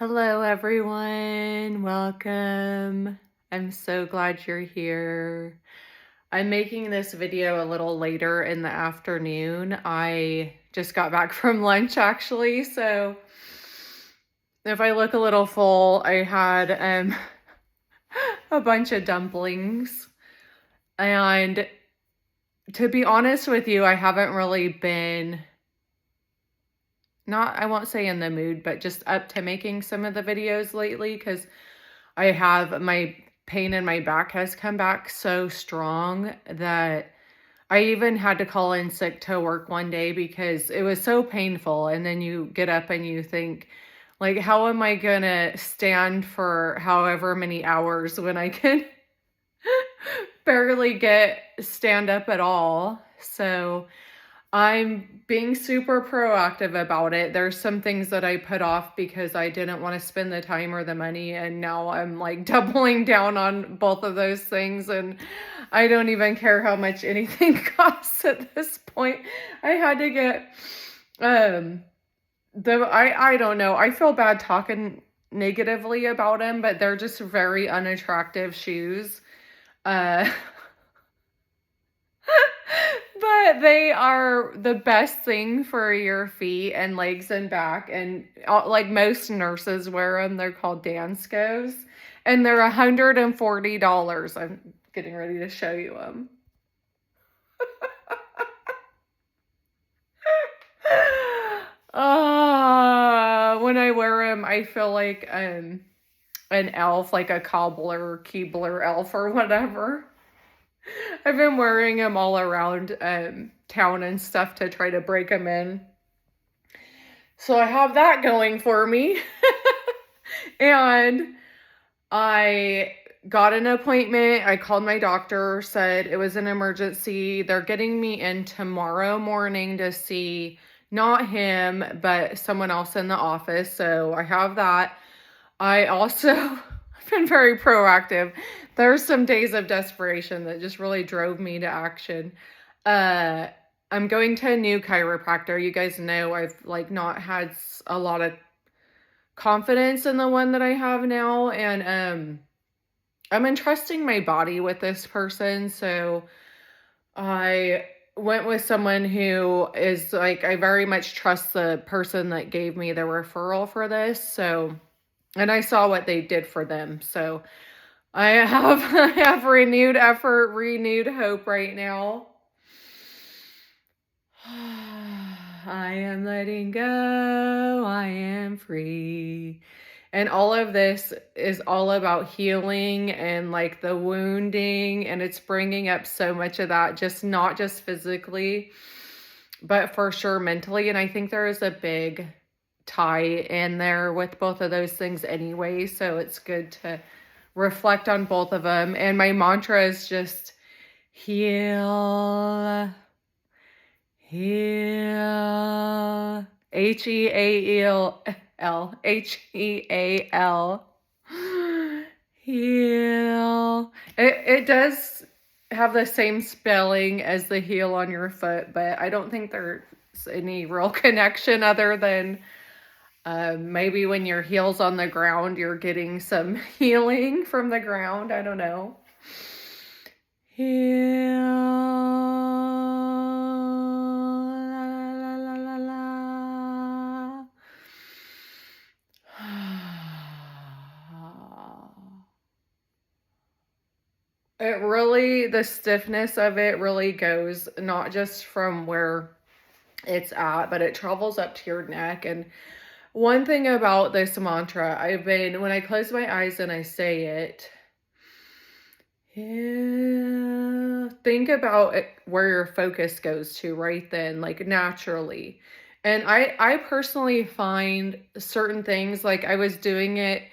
Hello, everyone. Welcome. I'm so glad you're here. I'm making this video a little later in the afternoon. I just got back from lunch, actually. So if I look a little full, I had a bunch of dumplings. And to be honest with you, I haven't really been I won't say in the mood, but just up to making some of the videos lately because I have my pain in my back has come back so strong that I even had to call in sick to work one day because it was so painful. And then you get up and you think, like, how am I gonna stand for however many hours when I can barely stand up at all? So I'm being super proactive about it. There's some things that I put off because I didn't want to spend the time or the money, and now I'm like doubling down on both of those things, and I don't even care how much anything costs at this point. I had to get I don't know. I feel bad talking negatively about them, but they're just very unattractive shoes. Uh But they are the best thing for your feet and legs and back, and like most nurses wear them. They're called Danskos, and they're $140. I'm getting ready to show you them. When I wear them, I feel like an elf, like a cobbler, Keebler elf or whatever. I've been wearing them all around town and stuff to try to break them in. So I have that going for me. And I got an appointment. I called my doctor, said it was an emergency. They're getting me in tomorrow morning to see not him, but someone else in the office. So I have that. I also have been very proactive. There's some days of desperation that just really drove me to action. I'm going to a new chiropractor. You guys know I've like not had a lot of confidence in the one that I have now, and I'm entrusting my body with this person. So I went with someone who is like, I very much trust the person that gave me the referral for this. So, and I saw what they did for them. So I have renewed effort, renewed hope right now. I am letting go. I am free. And all of this is all about healing and like the wounding, and it's bringing up so much of that, just not just physically, but for sure mentally. And I think there is a big tie in there with both of those things anyway. So it's good to reflect on both of them. And my mantra is just heal, heal, Heal, Heal, heal. It does have the same spelling as the heel on your foot, but I don't think there's any real connection other than maybe when your heel's on the ground, you're getting some healing from the ground. I don't know. Heal. La, la, la, la, la. It really, the stiffness of it really goes not just from where it's at, but it travels up to your neck. And one thing about this mantra, when I close my eyes and I say it, yeah, think about it, where your focus goes to right then, like naturally. And I personally find certain things, like I was doing it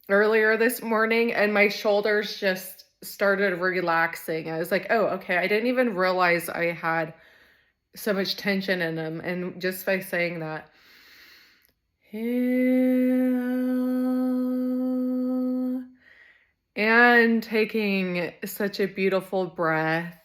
earlier this morning and my shoulders just started relaxing. I was like, oh, okay. I didn't even realize I had so much tension in them. And just by saying that, and taking such a beautiful breath.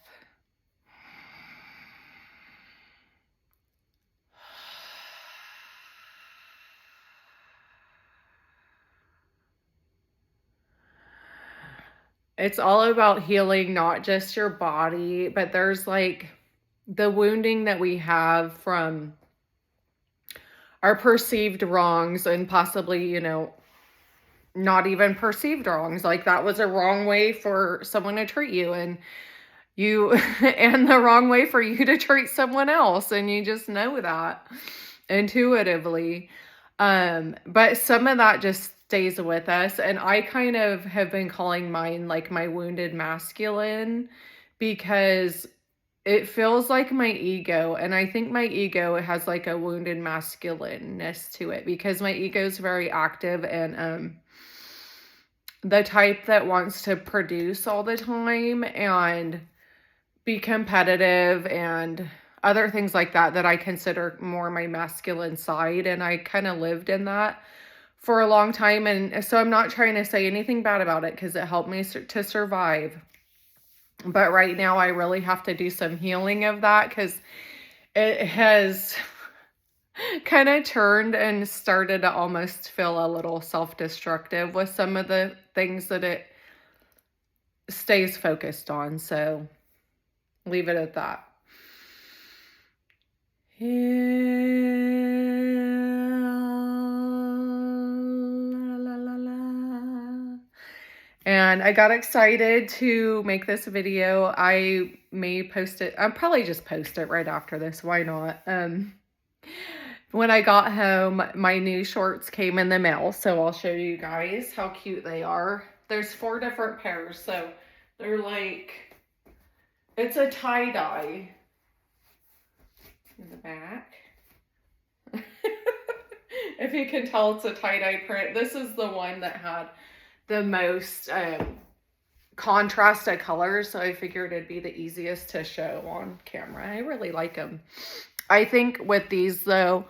it's all about healing not just your body, but there's like the wounding that we have from our perceived wrongs and possibly, not even perceived wrongs. Like that was a wrong way for someone to treat you, and you and the wrong way for you to treat someone else, and you just know that intuitively. But some of that just stays with us, and I kind of have been calling mine like my wounded masculine, because it feels like my ego, and I think my ego has like a wounded masculineness to it, because my ego is very active and the type that wants to produce all the time and be competitive and other things like that, that I consider more my masculine side. And I kind of lived in that for a long time. And so I'm not trying to say anything bad about it, because it helped me to survive. But right now I really have to do some healing of that, because it has kind of turned and started to almost feel a little self-destructive with some of the things that it stays focused on. So leave it at that. And I got excited to make this video. I may post it. I'll probably just post it right after this. Why not? When I got home, my new shorts came in the mail. So I'll show you guys how cute they are. There's 4 different pairs. So they're like, it's a tie-dye in the back. If you can tell, it's a tie-dye print. This is the one that had the most contrast of colors, so I figured it'd be the easiest to show on camera. I really like them. I think with these though,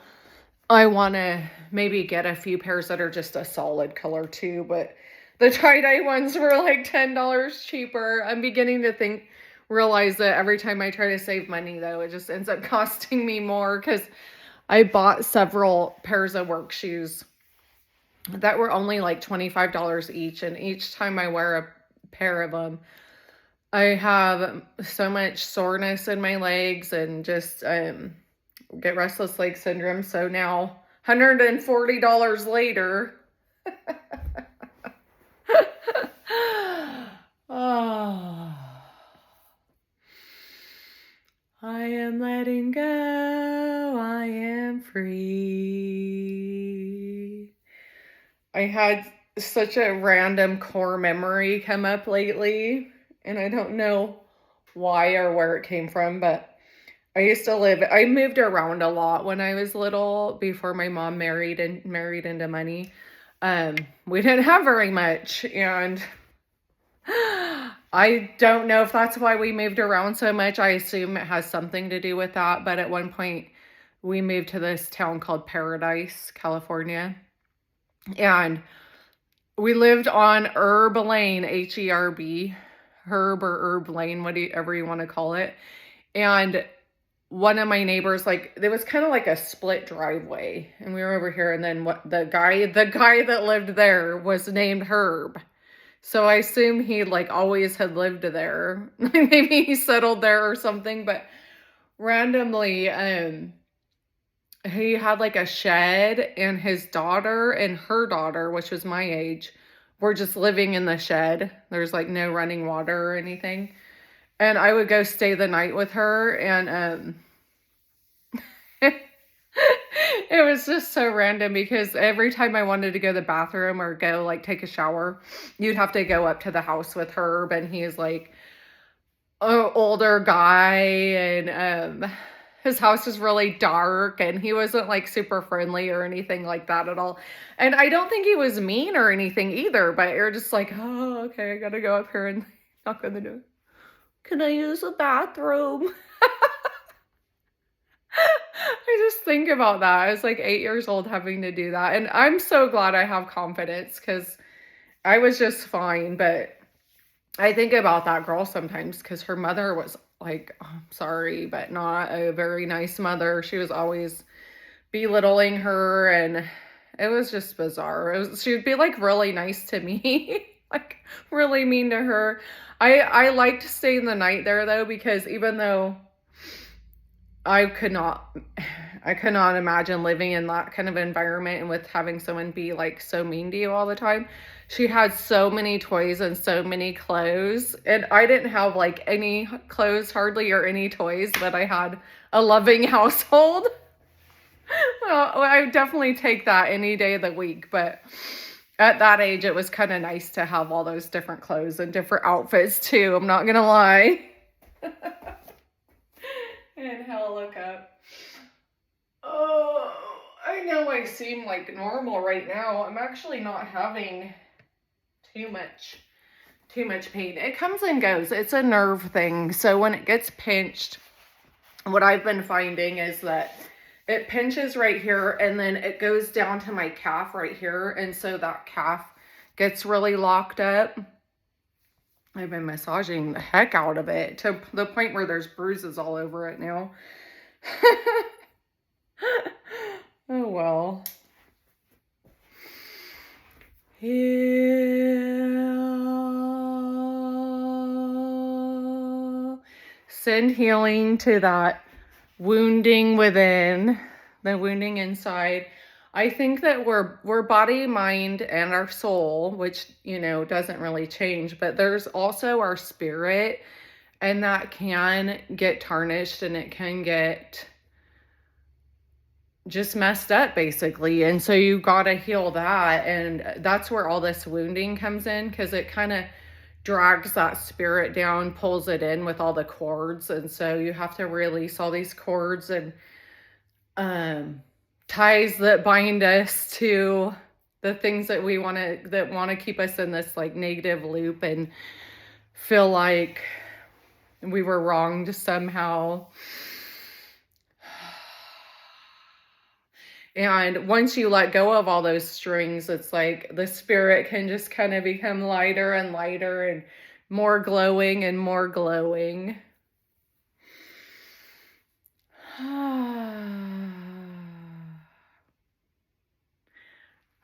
I want to maybe get a few pairs that are just a solid color too, but the tie-dye ones were like $10 cheaper. I'm beginning to realize that every time I try to save money though, it just ends up costing me more, because I bought several pairs of work shoes that were only like $25 each. And each time I wear a pair of them, I have so much soreness in my legs and just get restless leg syndrome. So now $140 later, oh, I am letting go. I am free. I had such a random core memory come up lately, and I don't know why or where it came from, but I moved around a lot when I was little, before my mom married into money. We didn't have very much, and I don't know if that's why we moved around so much. I assume it has something to do with that, but at one point we moved to this town called Paradise, California. And we lived on Herb Lane, H-E-R-B, Herb or Herb Lane, whatever you want to call it. And one of my neighbors, like, it was kind of like a split driveway, and we were over here. And then the guy that lived there was named Herb. So I assume he like always had lived there. Maybe he settled there or something, but randomly, he had like a shed, and his daughter and her daughter, which was my age, were just living in the shed. There's like no running water or anything. And I would go stay the night with her, and it was just so random, because every time I wanted to go to the bathroom or go like take a shower, you'd have to go up to the house with Herb, and he's like an older guy, and his house is really dark, and he wasn't like super friendly or anything like that at all. And I don't think he was mean or anything either, but you're just like, oh, okay, I gotta go up here and knock on the door. Can I use the bathroom? I just think about that. I was like 8 years old having to do that. And I'm so glad I have confidence, because I was just fine. But I think about that girl sometimes, because her mother was like, oh, I'm sorry, but not a very nice mother. She was always belittling her, and it was just bizarre. She would be like really nice to me. like really mean to her. I liked staying the night there though, because even though I could not I could not imagine living in that kind of environment and with having someone be like so mean to you all the time. She had so many toys and so many clothes, and I didn't have like any clothes hardly or any toys, but I had a loving household. Well, I definitely take that any day of the week, but at that age, it was kind of nice to have all those different clothes and different outfits too. I'm not gonna lie. And hell, look up. Oh, I know I seem like normal right now. I'm actually not having too much pain. It comes and goes. It's a nerve thing. So when it gets pinched, what I've been finding is that it pinches right here and then it goes down to my calf right here. And so that calf gets really locked up. I've been massaging the heck out of it to the point where there's bruises all over it now. Oh well. Heal. Send healing to that wounding within, the wounding inside. I think that we're body, mind, and our soul, which, you know, doesn't really change, but there's also our spirit, and that can get tarnished and it can get just messed up basically. And so you got to heal that. And that's where all this wounding comes in, because it kind of drags that spirit down, pulls it in with all the cords. And so you have to release all these cords and ties that bind us to the things that we want to, that want to keep us in this like negative loop and feel like we were wronged somehow. And once you let go of all those strings, it's like the spirit can just kind of become lighter and lighter and more glowing and more glowing.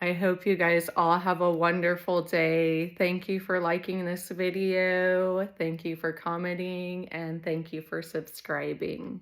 I hope you guys all have a wonderful day. Thank you for liking this video. Thank you for commenting, and thank you for subscribing.